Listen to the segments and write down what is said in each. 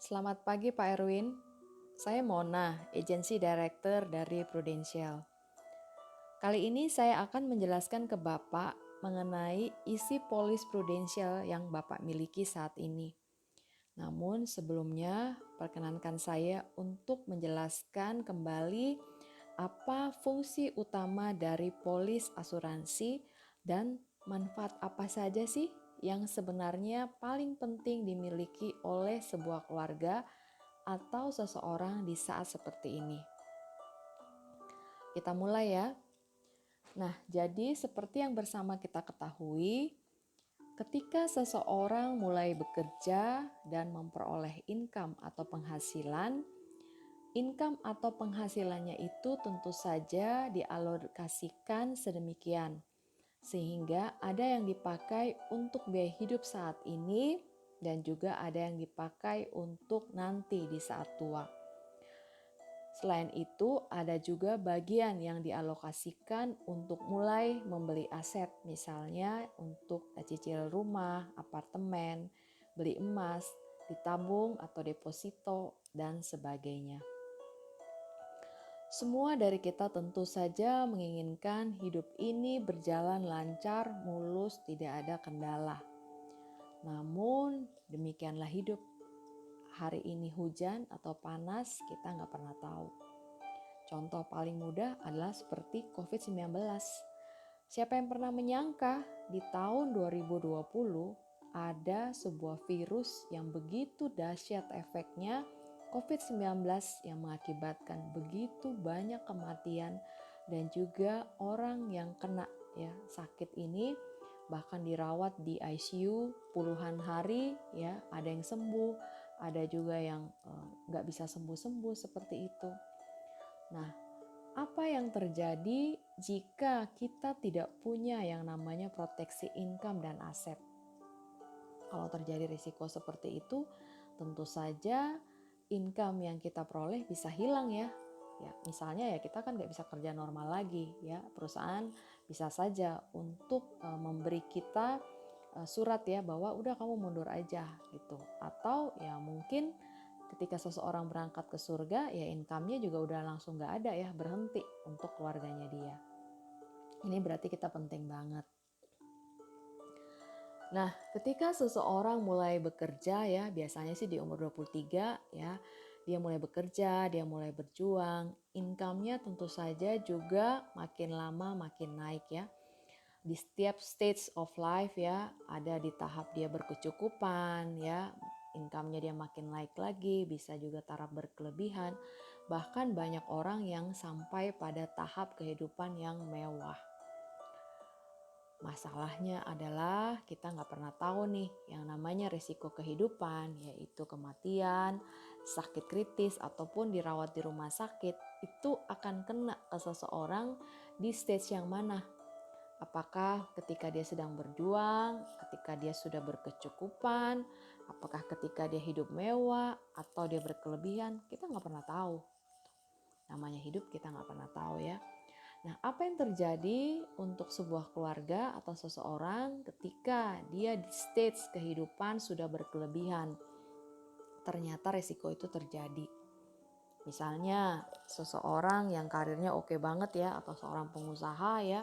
Selamat pagi Pak Erwin, saya Mona, Agency Director dari Prudential. Kali ini saya akan menjelaskan ke Bapak mengenai isi polis Prudential yang Bapak miliki saat ini. Namun sebelumnya perkenankan saya untuk menjelaskan kembali apa fungsi utama dari polis asuransi dan manfaat apa saja sih yang sebenarnya paling penting dimiliki oleh sebuah keluarga atau seseorang di saat seperti ini. Kita mulai ya. Nah, jadi seperti yang bersama kita ketahui, ketika seseorang mulai bekerja dan memperoleh income atau penghasilannya itu tentu saja dialokasikan sedemikian sehingga ada yang dipakai untuk biaya hidup saat ini dan juga ada yang dipakai untuk nanti di saat tua. Selain itu, ada juga bagian yang dialokasikan untuk mulai membeli aset, misalnya untuk cicil rumah, apartemen, beli emas, ditabung atau deposito, dan sebagainya. Semua dari kita tentu saja menginginkan hidup ini berjalan lancar, mulus, tidak ada kendala. Namun, demikianlah hidup. Hari ini hujan atau panas, kita nggak pernah tahu. Contoh paling mudah adalah seperti COVID-19. Siapa yang pernah menyangka di tahun 2020 ada sebuah virus yang begitu dahsyat efeknya, COVID-19 yang mengakibatkan begitu banyak kematian dan juga orang yang kena sakit ini bahkan dirawat di ICU puluhan hari ya, ada yang sembuh, ada juga yang nggak bisa sembuh-sembuh seperti itu. Nah, apa yang terjadi jika kita tidak punya yang namanya proteksi income dan aset? Kalau terjadi risiko seperti itu, tentu saja income yang kita peroleh bisa hilang ya. Ya, misalnya ya kita kan nggak bisa kerja normal lagi ya. Perusahaan bisa saja untuk memberi kita surat ya bahwa udah kamu mundur aja gitu. Atau ya mungkin ketika seseorang berangkat ke surga ya income-nya juga udah langsung nggak ada ya, berhenti untuk keluarganya dia. Ini berarti kita penting banget. Nah, ketika seseorang mulai bekerja ya, biasanya sih di umur 23 ya, dia mulai bekerja, dia mulai berjuang, income-nya tentu saja juga makin lama makin naik ya. Di setiap stage of life ya, ada di tahap dia berkecukupan ya, income-nya dia makin naik lagi, bisa juga taraf berkelebihan. Bahkan banyak orang yang sampai pada tahap kehidupan yang mewah. Masalahnya adalah kita nggak pernah tahu nih yang namanya risiko kehidupan, yaitu kematian, sakit kritis, ataupun dirawat di rumah sakit, itu akan kena ke seseorang di stage yang mana. Apakah ketika dia sedang berjuang, ketika dia sudah berkecukupan, apakah ketika dia hidup mewah, atau dia berkelebihan, kita nggak pernah tahu. Namanya hidup kita nggak pernah tahu ya. Nah, apa yang terjadi untuk sebuah keluarga atau seseorang ketika dia di stage kehidupan sudah berkelebihan? Ternyata risiko itu terjadi. Misalnya, seseorang yang karirnya oke banget ya, atau seorang pengusaha ya,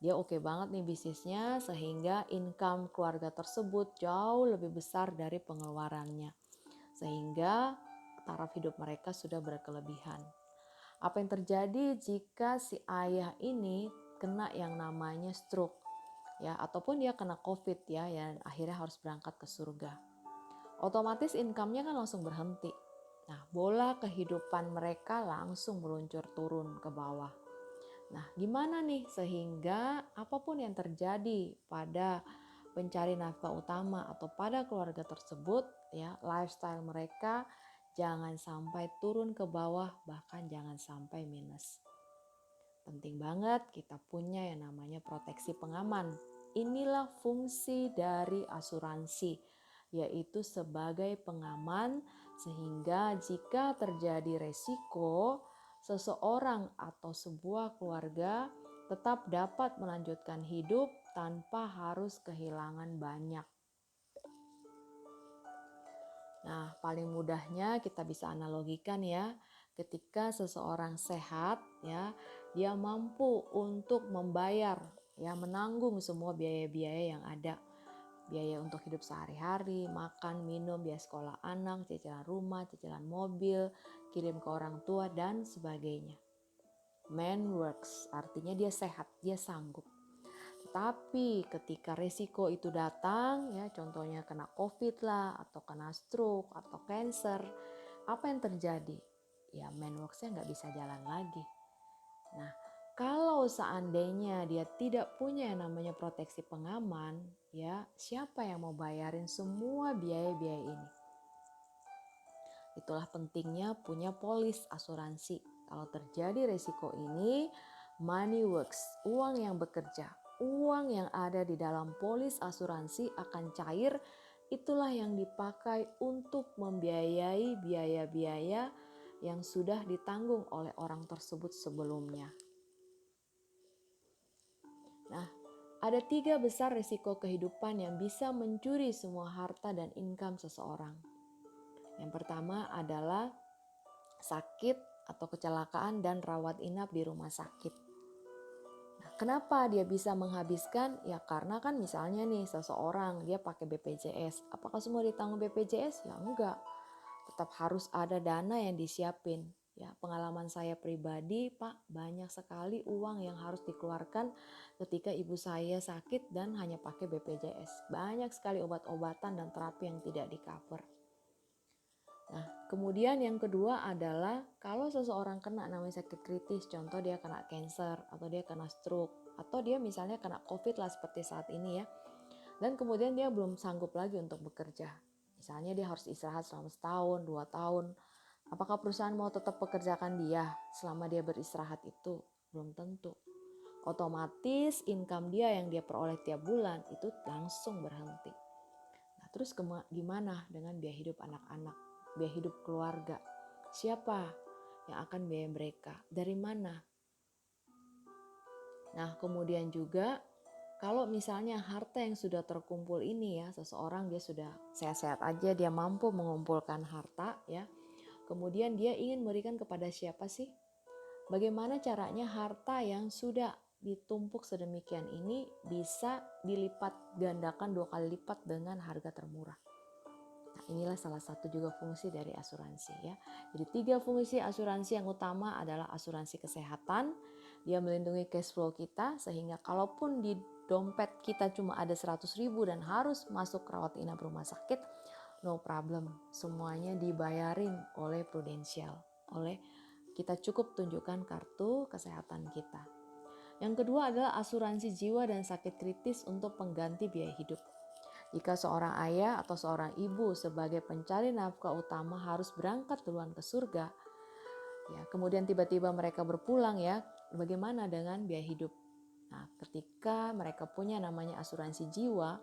dia oke banget nih bisnisnya sehingga income keluarga tersebut jauh lebih besar dari pengeluarannya. Sehingga taraf hidup mereka sudah berkelebihan. Apa yang terjadi jika si ayah ini kena yang namanya stroke ya, ataupun dia kena COVID ya, dan akhirnya harus berangkat ke surga. Otomatis income-nya kan langsung berhenti. Nah, bola kehidupan mereka langsung meluncur turun ke bawah. Nah, gimana nih sehingga apapun yang terjadi pada pencari nafkah utama atau pada keluarga tersebut ya, lifestyle mereka jangan sampai turun ke bawah, bahkan jangan sampai minus. Penting banget kita punya yang namanya proteksi pengaman. Inilah fungsi dari asuransi, yaitu sebagai pengaman sehingga jika terjadi resiko, seseorang atau sebuah keluarga tetap dapat melanjutkan hidup tanpa harus kehilangan banyak. Nah, paling mudahnya kita bisa analogikan ya, ketika seseorang sehat ya, dia mampu untuk membayar ya, menanggung semua biaya-biaya yang ada. Biaya untuk hidup sehari-hari, makan, minum, biaya sekolah anak, cicilan rumah, cicilan mobil, kirim ke orang tua dan sebagainya. Man works, artinya dia sehat, dia sanggup. Tapi ketika resiko itu datang, ya contohnya kena COVID lah, atau kena stroke, atau cancer, apa yang terjadi? Ya manworksnya nggak bisa jalan lagi. Nah, kalau seandainya dia tidak punya yang namanya proteksi pengaman, ya siapa yang mau bayarin semua biaya-biaya ini? Itulah pentingnya punya polis asuransi. Kalau terjadi resiko ini, money works, uang yang bekerja, uang yang ada di dalam polis asuransi akan cair. Itulah yang dipakai untuk membiayai biaya-biaya yang sudah ditanggung oleh orang tersebut sebelumnya. Nah, ada 3 besar risiko kehidupan yang bisa mencuri semua harta dan income seseorang. Yang pertama adalah sakit atau kecelakaan dan rawat inap di rumah sakit. Nah, kenapa dia bisa menghabiskan? Ya karena kan misalnya nih seseorang dia pakai BPJS. Apakah semua ditanggung BPJS? Ya enggak. Tetap harus ada dana yang disiapin. Ya, pengalaman saya pribadi, Pak, banyak sekali uang yang harus dikeluarkan ketika ibu saya sakit dan hanya pakai BPJS. Banyak sekali obat-obatan dan terapi yang tidak di-cover. Nah, kemudian yang kedua adalah kalau seseorang kena namanya sakit kritis, contoh dia kena cancer atau dia kena stroke atau dia misalnya kena COVID lah seperti saat ini ya. Dan kemudian dia belum sanggup lagi untuk bekerja. Misalnya dia harus istirahat selama setahun, 2 tahun. Apakah perusahaan mau tetap pekerjakan dia selama dia beristirahat itu? Belum tentu. Otomatis income dia yang dia peroleh tiap bulan itu langsung berhenti. Nah, terus gimana dengan biaya hidup anak-anak, biaya hidup keluarga? Siapa yang akan biaya mereka? Dari mana? Nah, kemudian juga kalau misalnya harta yang sudah terkumpul ini ya, seseorang dia sudah sehat-sehat aja, dia mampu mengumpulkan harta ya. Kemudian dia ingin memberikan kepada siapa sih? Bagaimana caranya harta yang sudah ditumpuk sedemikian ini bisa dilipat gandakan 2 kali lipat dengan harga termurah. Nah, inilah salah satu juga fungsi dari asuransi ya. Jadi 3 fungsi asuransi yang utama adalah asuransi kesehatan. Dia melindungi cash flow kita sehingga kalaupun di dompet kita cuma ada 100.000 dan harus masuk rawat inap rumah sakit, no problem. Semuanya dibayarin oleh Prudential. Kita cukup tunjukkan kartu kesehatan kita. Yang kedua adalah asuransi jiwa dan sakit kritis untuk pengganti biaya hidup. Jika seorang ayah atau seorang ibu sebagai pencari nafkah utama harus berangkat duluan ke surga, ya, kemudian tiba-tiba mereka berpulang ya, bagaimana dengan biaya hidup? Nah, ketika mereka punya namanya asuransi jiwa,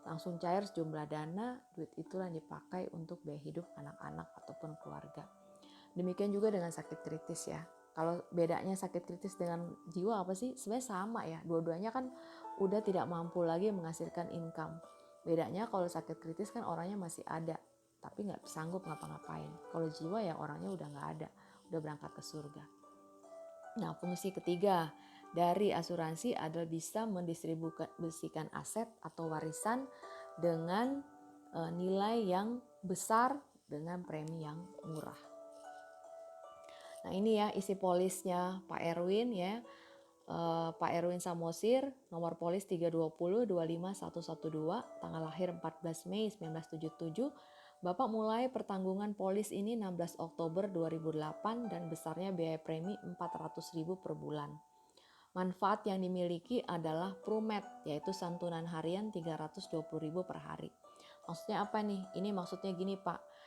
langsung cair sejumlah dana, duit itulah yang dipakai untuk biaya hidup anak-anak ataupun keluarga. Demikian juga dengan sakit kritis ya. Kalau bedanya sakit kritis dengan jiwa apa sih? Sebenarnya sama ya. Dua-duanya kan udah tidak mampu lagi menghasilkan income. Bedanya kalau sakit kritis kan orangnya masih ada, tapi nggak sanggup ngapa-ngapain. Kalau jiwa ya orangnya udah nggak ada, udah berangkat ke surga. Nah, fungsi ketiga dari asuransi adalah bisa mendistribusikan aset atau warisan dengan nilai yang besar dengan premi yang murah. Nah, ini ya isi polisnya Pak Erwin ya. Pak Erwin Samosir, nomor polis 320-25112, tanggal lahir 14 Mei 1977. Bapak mulai pertanggungan polis ini 16 Oktober 2008 dan besarnya biaya premi 400.000 per bulan. Manfaat yang dimiliki adalah Prumet, yaitu santunan harian 320.000 per hari. Maksudnya apa nih? Ini maksudnya gini Pak.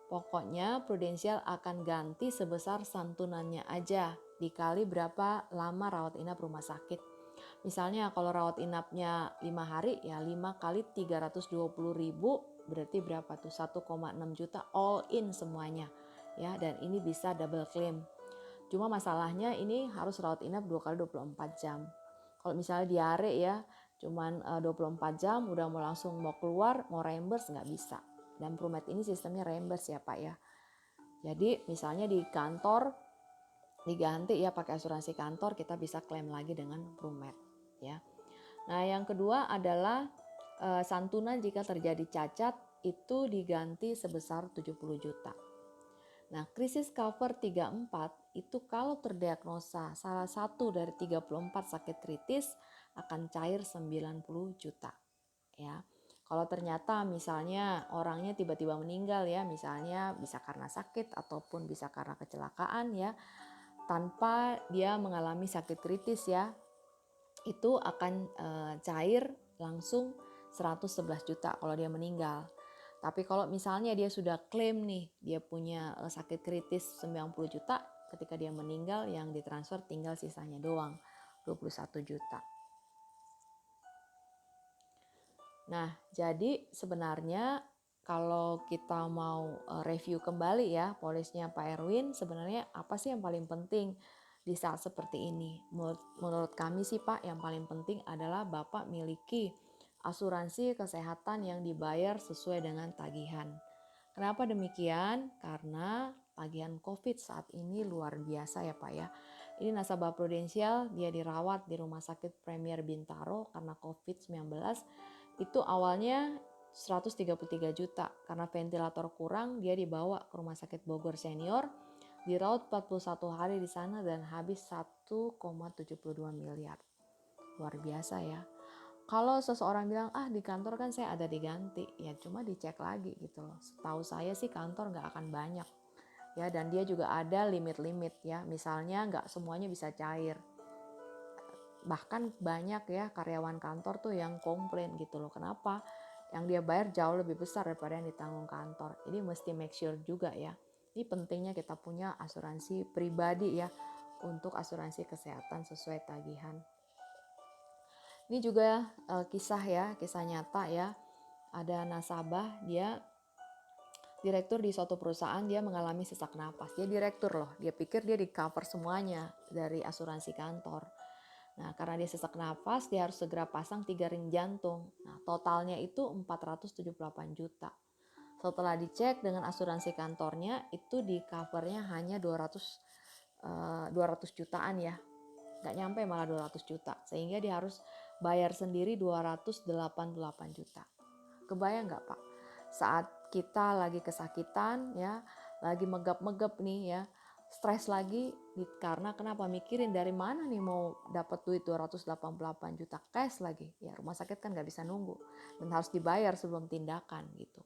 Pokoknya Prudential akan ganti sebesar santunannya aja dikali berapa lama rawat inap rumah sakit. Misalnya kalau rawat inapnya 5 hari ya 5 kali 320.000 berarti berapa tuh 1,6 juta all in semuanya ya, dan ini bisa double claim. Cuma masalahnya ini harus rawat inap 2 kali 24 jam. Kalau misalnya diare ya cuman 24 jam udah mau langsung mau keluar mau reimburse nggak bisa. Dan Prumed ini sistemnya reimburse ya Pak ya. Jadi misalnya di kantor diganti ya pakai asuransi kantor, kita bisa klaim lagi dengan Prumed ya. Nah yang kedua adalah santunan jika terjadi cacat itu diganti sebesar 70 juta. Nah krisis cover 34 itu kalau terdiagnosa salah satu dari 34 sakit kritis akan cair 90 juta ya. Kalau ternyata misalnya orangnya tiba-tiba meninggal ya, misalnya bisa karena sakit ataupun bisa karena kecelakaan ya, tanpa dia mengalami sakit kritis ya, itu akan cair langsung 111 juta kalau dia meninggal. Tapi kalau misalnya dia sudah klaim nih, dia punya sakit kritis 90 juta, ketika dia meninggal yang ditransfer tinggal sisanya doang, 21 juta. Nah, jadi sebenarnya kalau kita mau review kembali ya polisnya Pak Erwin, sebenarnya apa sih yang paling penting di saat seperti ini? Menurut kami sih Pak, yang paling penting adalah Bapak miliki asuransi kesehatan yang dibayar sesuai dengan tagihan. Kenapa demikian? Karena tagihan COVID saat ini luar biasa ya Pak ya. Ini nasabah Prudensial, dia dirawat di Rumah Sakit Premier Bintaro karena COVID-19. Itu awalnya 133 juta karena ventilator kurang, dia dibawa ke Rumah Sakit Bogor Senior, dirawat 41 hari di sana dan habis 1,72 miliar. Luar biasa ya. Kalau seseorang bilang, di kantor kan saya ada diganti, ya cuma dicek lagi gitu loh. Setahu saya sih kantor nggak akan banyak ya, dan dia juga ada limit-limit ya. Misalnya nggak semuanya bisa cair. Bahkan banyak ya karyawan kantor tuh yang komplain gitu loh. Kenapa? Yang dia bayar jauh lebih besar daripada yang ditanggung kantor. Jadi mesti make sure juga ya. Ini pentingnya kita punya asuransi pribadi ya, untuk asuransi kesehatan sesuai tagihan. Ini juga kisah nyata ya. Ada nasabah, dia direktur di suatu perusahaan, dia mengalami sesak napas. Dia direktur loh, dia pikir dia di cover semuanya dari asuransi kantor. Nah, karena dia sesak napas, dia harus segera pasang 3 ring jantung. Nah, totalnya itu 478 juta. Setelah dicek dengan asuransi kantornya, itu di covernya hanya 200 jutaan ya. Nggak nyampe malah 200 juta. Sehingga dia harus bayar sendiri 288 juta. Kebayang nggak Pak? Saat kita lagi kesakitan ya, lagi megap-megap nih ya, stres lagi karena kenapa, mikirin dari mana nih mau dapat duit 288 juta cash lagi ya, rumah sakit kan nggak bisa nunggu dan harus dibayar sebelum tindakan gitu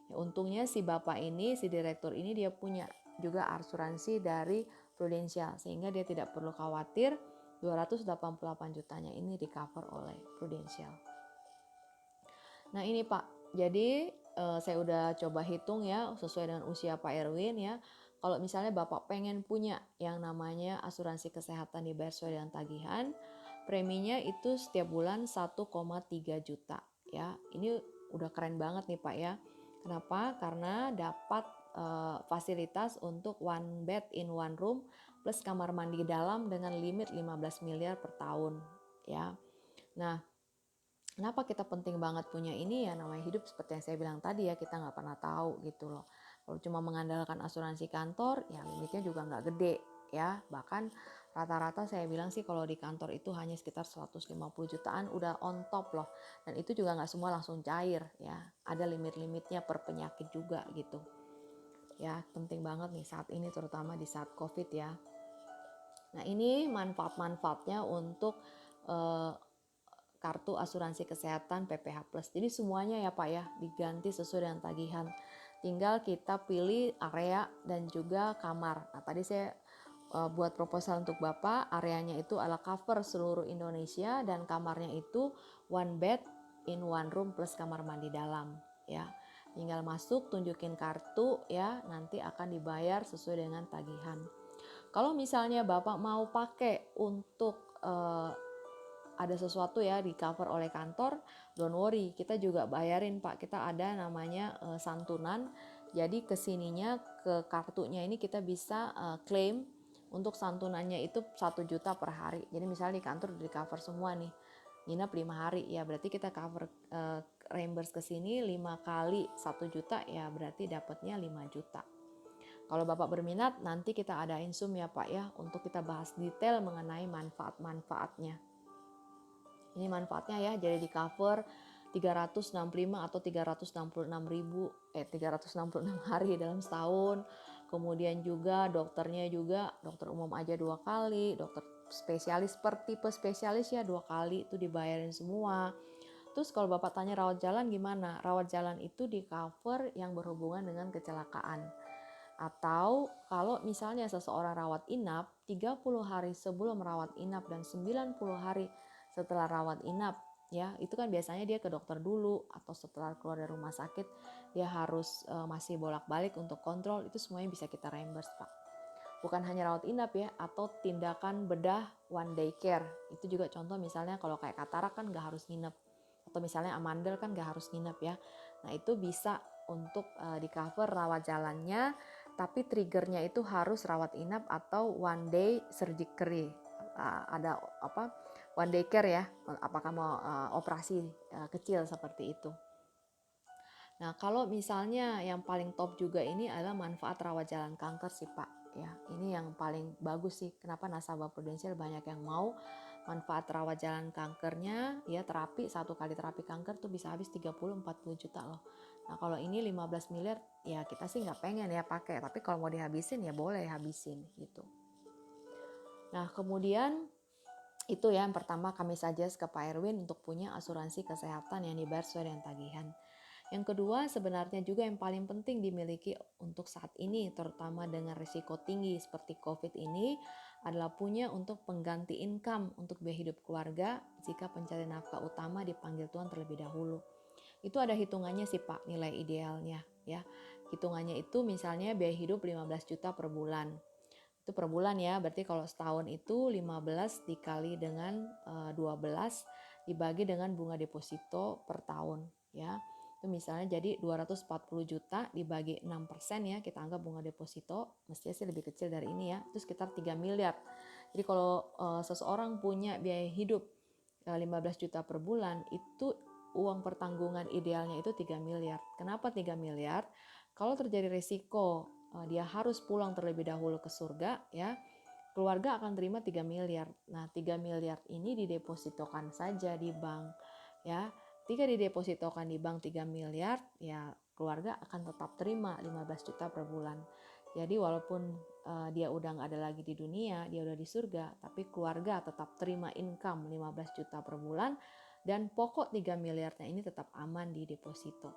ya. Untungnya si bapak ini, si direktur ini, dia punya juga asuransi dari Prudential sehingga dia tidak perlu khawatir 288 jutanya ini di cover oleh Prudential. Nah ini Pak, jadi saya udah coba hitung ya sesuai dengan usia Pak Erwin ya. Kalau misalnya Bapak pengen punya yang namanya asuransi kesehatan dibayar sesuai dengan tagihan, preminya itu setiap bulan 1,3 juta ya. Ini udah keren banget nih Pak ya. Kenapa? Karena dapat fasilitas untuk one bed in one room plus kamar mandi dalam dengan limit 15 miliar per tahun ya. Nah, kenapa kita penting banget punya ini ya, namanya hidup seperti yang saya bilang tadi ya, kita nggak pernah tahu gitu loh. Kalau cuma mengandalkan asuransi kantor ya limitnya juga nggak gede ya. Bahkan rata-rata saya bilang sih kalau di kantor itu hanya sekitar 150 jutaan udah on top loh. Dan itu juga nggak semua langsung cair ya. Ada limit-limitnya per penyakit juga gitu. Ya penting banget nih saat ini, terutama di saat COVID ya. Nah ini manfaat-manfaatnya untuk kartu asuransi kesehatan PPH Plus. Jadi semuanya ya Pak ya diganti sesuai dengan tagihan. Tinggal kita pilih area dan juga kamar. Nah tadi saya buat proposal untuk Bapak, areanya itu ala cover seluruh Indonesia dan kamarnya itu one bed in one room plus kamar mandi dalam ya. Tinggal masuk, tunjukin kartu ya, nanti akan dibayar sesuai dengan tagihan. Kalau misalnya Bapak mau pakai untuk ada sesuatu ya di cover oleh kantor, don't worry, kita juga bayarin Pak. Kita ada namanya santunan. Jadi kesininya ke kartunya ini kita bisa claim untuk santunannya itu 1 juta per hari. Jadi misalnya di kantor di cover semua nih, nginep 5 hari ya, berarti kita cover reimburse ke sini 5 kali 1 juta ya berarti dapatnya 5 juta. Kalau Bapak berminat nanti kita adain Zoom ya Pak ya untuk kita bahas detail mengenai manfaat-manfaatnya. Ini manfaatnya ya, jadi di cover 365 atau 366 hari dalam setahun. Kemudian juga dokternya juga, dokter umum aja 2 kali, dokter spesialis per tipe spesialis ya 2 kali itu dibayarin semua. Terus kalau Bapak tanya rawat jalan gimana? Rawat jalan itu di cover yang berhubungan dengan kecelakaan. Atau kalau misalnya seseorang rawat inap 30 hari sebelum rawat inap dan 90 hari setelah rawat inap ya, itu kan biasanya dia ke dokter dulu atau setelah keluar dari rumah sakit dia harus masih bolak-balik untuk kontrol, itu semuanya bisa kita reimburse Pak. Bukan hanya rawat inap ya, atau tindakan bedah one day care. Itu juga contoh misalnya kalau kayak katarak kan gak harus nginep. Atau misalnya amandel kan gak harus nginep ya. Nah itu bisa untuk di cover rawat jalannya, tapi triggernya itu harus rawat inap atau one day surgery. Ada apa one day care ya, apakah mau operasi kecil seperti itu. Nah, kalau misalnya yang paling top juga ini adalah manfaat rawat jalan kanker sih Pak. Ya, ini yang paling bagus sih. Kenapa nasabah Prudential banyak yang mau manfaat rawat jalan kankernya, ya terapi, 1 kali terapi kanker tuh bisa habis 30-40 juta loh. Nah, kalau ini 15 miliar, ya kita sih nggak pengen ya pakai. Tapi kalau mau dihabisin ya boleh habisin gitu. Nah, kemudian itu ya yang pertama kami suggest ke Pak Erwin untuk punya asuransi kesehatan yang dibayar sesuai dengan tagihan. Yang kedua sebenarnya juga yang paling penting dimiliki untuk saat ini terutama dengan risiko tinggi seperti COVID ini adalah punya untuk pengganti income untuk biaya hidup keluarga jika pencari nafkah utama dipanggil Tuhan terlebih dahulu. Itu ada hitungannya sih Pak nilai idealnya ya. Hitungannya itu misalnya biaya hidup 15 juta per bulan. Itu per bulan ya, berarti kalau setahun itu 15 dikali dengan 12 dibagi dengan bunga deposito per tahun ya. Itu misalnya jadi 240 juta dibagi 6% ya, kita anggap bunga deposito, mestinya sih lebih kecil dari ini ya, itu sekitar 3 miliar. Jadi kalau seseorang punya biaya hidup 15 juta per bulan, itu uang pertanggungan idealnya itu 3 miliar. Kenapa 3 miliar? Kalau terjadi risiko dia harus pulang terlebih dahulu ke surga ya, keluarga akan terima 3 miliar. Nah 3 miliar ini didepositokan saja di bank ya. Ketika didepositokan di bank 3 miliar, ya keluarga akan tetap terima 15 juta per bulan. Jadi walaupun dia udah gak ada lagi di dunia, dia udah di surga, tapi keluarga tetap terima income 15 juta per bulan dan pokok 3 miliarnya ini tetap aman di deposito.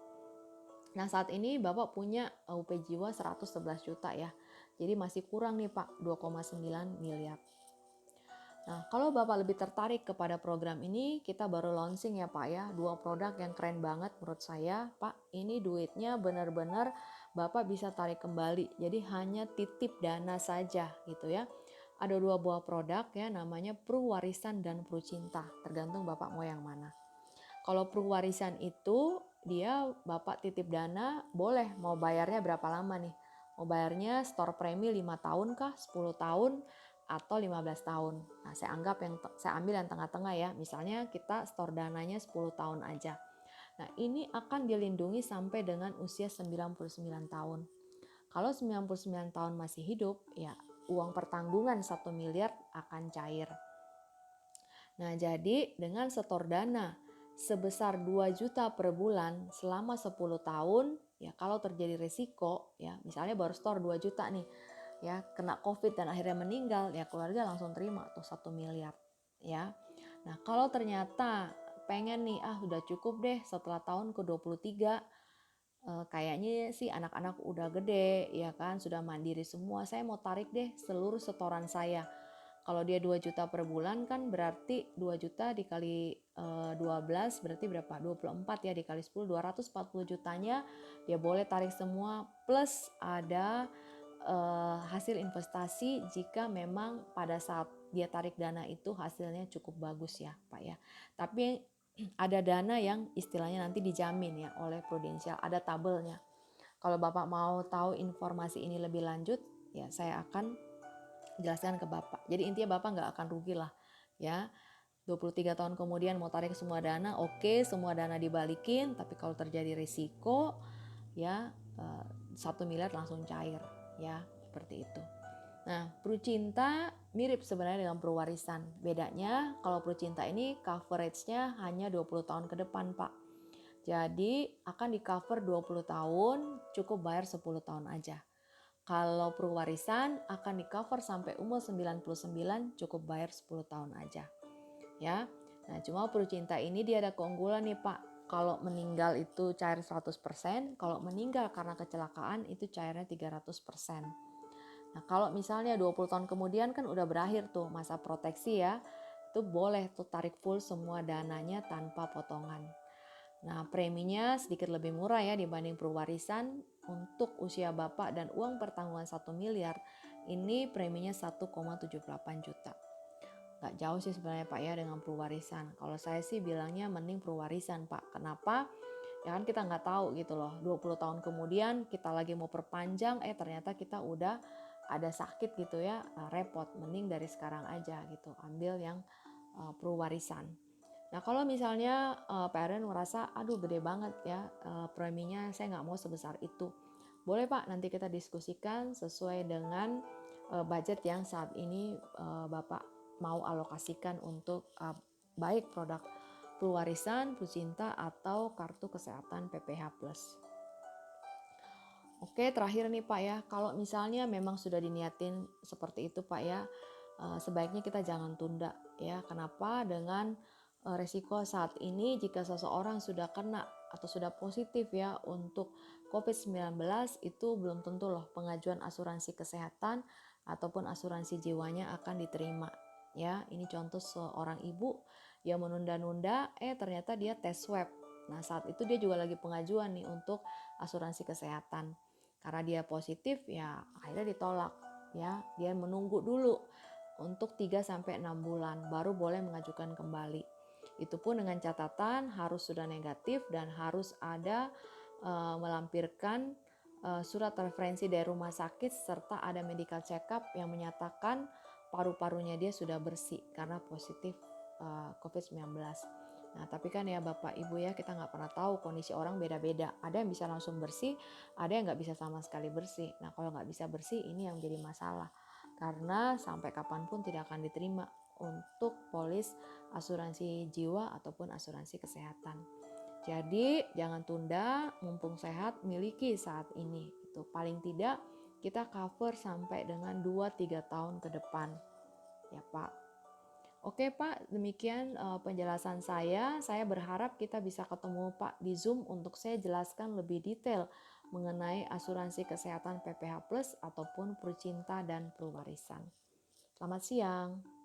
Nah saat ini Bapak punya UP Jiwa 111 juta ya, jadi masih kurang nih Pak 2,9 miliar. Nah, kalau Bapak lebih tertarik kepada program ini, kita baru launching ya Pak ya, 2 produk yang keren banget menurut saya. Pak, ini duitnya benar-benar Bapak bisa tarik kembali, jadi hanya titip dana saja gitu ya. Ada 2 buah produk ya, namanya Pru Warisan dan Pru Cinta, tergantung Bapak mau yang mana. Kalau Pru Warisan itu, dia Bapak titip dana, boleh mau bayarnya berapa lama nih? Mau bayarnya store premi 5 tahun kah, 10 tahun, atau 15 tahun. Nah, saya ambil yang tengah-tengah ya. Misalnya kita store dananya 10 tahun aja. Nah, ini akan dilindungi sampai dengan usia 99 tahun. Kalau 99 tahun masih hidup, ya uang pertanggungan 1 miliar akan cair. Nah, jadi dengan setor dana sebesar 2 juta per bulan selama 10 tahun, ya kalau terjadi risiko, ya misalnya baru store 2 juta nih, ya kena COVID dan akhirnya meninggal, ya keluarga langsung terima tuh 1 miliar ya. Nah kalau ternyata pengen nih udah cukup deh setelah tahun ke-23 kayaknya sih anak-anak udah gede ya kan, sudah mandiri semua, saya mau tarik deh seluruh setoran saya. Kalau dia 2 juta per bulan kan berarti 2 juta dikali 12 berarti berapa? 24 ya dikali 10, 240 jutanya dia boleh tarik semua plus ada hasil investasi jika memang pada saat dia tarik dana itu hasilnya cukup bagus ya Pak ya. Tapi ada dana yang istilahnya nanti dijamin ya oleh Prudential, ada tabelnya. Kalau Bapak mau tahu informasi ini lebih lanjut, ya saya akan jelaskan ke Bapak. Jadi intinya Bapak nggak akan rugi lah ya. 23 tahun kemudian mau tarik semua dana, oke, semua dana dibalikin, tapi kalau terjadi risiko ya 1 miliar langsung cair ya, seperti itu. Nah, Prucinta mirip sebenarnya dengan Pruwarisan. Bedanya kalau Prucinta ini coverage-nya hanya 20 tahun ke depan, Pak. Jadi akan di cover 20 tahun, cukup bayar 10 tahun aja. Kalau Pruwarisan akan di cover sampai umur 99, cukup bayar 10 tahun aja. Ya. Nah, cuma Prucinta ini dia ada keunggulan nih, Pak. Kalau meninggal itu cair 100%, kalau meninggal karena kecelakaan itu cairnya 300%. Nah, kalau misalnya 20 tahun kemudian kan udah berakhir tuh masa proteksi ya, itu boleh tuh tarik full semua dananya tanpa potongan. Nah, preminya sedikit lebih murah ya dibanding Purwarisan. Untuk usia Bapak dan uang pertanggungan 1 miliar, ini preminya 1,78 juta. Gak jauh sih sebenarnya Pak ya dengan Purwarisan. Kalau saya sih bilangnya mending Purwarisan Pak. Kenapa? Ya kan kita nggak tahu gitu loh, 20 tahun kemudian kita lagi mau perpanjang, ternyata kita udah ada sakit gitu ya, repot. Mending dari sekarang aja gitu, ambil yang Purwarisan. Nah kalau misalnya parent merasa aduh gede banget ya preminya, saya nggak mau sebesar itu, boleh Pak, nanti kita diskusikan sesuai dengan budget yang saat ini Bapak mau alokasikan untuk baik produk Purwarisan, Prucinta, atau kartu kesehatan PPH Plus. Oke, terakhir nih Pak ya, kalau misalnya memang sudah diniatin seperti itu Pak ya, sebaiknya kita jangan tunda ya. Kenapa? Dengan resiko saat ini jika seseorang sudah kena atau sudah positif ya untuk COVID-19, itu belum tentu loh pengajuan asuransi kesehatan ataupun asuransi jiwanya akan diterima. Ya, ini contoh seorang ibu yang menunda-nunda, ternyata dia tes swab. Nah, saat itu dia juga lagi pengajuan nih untuk asuransi kesehatan. Karena dia positif ya akhirnya ditolak ya. Dia menunggu dulu untuk 3 sampai 6 bulan baru boleh mengajukan kembali. Itu pun dengan catatan harus sudah negatif dan harus ada melampirkan surat referensi dari rumah sakit serta ada medical check up yang menyatakan paru-parunya dia sudah bersih karena positif COVID-19. Nah, tapi kan ya Bapak Ibu ya, kita nggak pernah tahu kondisi orang beda-beda. Ada yang bisa langsung bersih, ada yang nggak bisa sama sekali bersih. Nah, kalau nggak bisa bersih, ini yang jadi masalah. Karena sampai kapanpun tidak akan diterima untuk polis asuransi jiwa ataupun asuransi kesehatan. Jadi, jangan tunda, mumpung sehat, miliki saat ini. Itu paling tidak kita cover sampai dengan 2-3 tahun ke depan. Ya Pak. Oke Pak, demikian penjelasan saya. Saya berharap kita bisa ketemu Pak di Zoom untuk saya jelaskan lebih detail mengenai asuransi kesehatan PPH Plus ataupun Prucinta dan Pruwarisan. Selamat siang.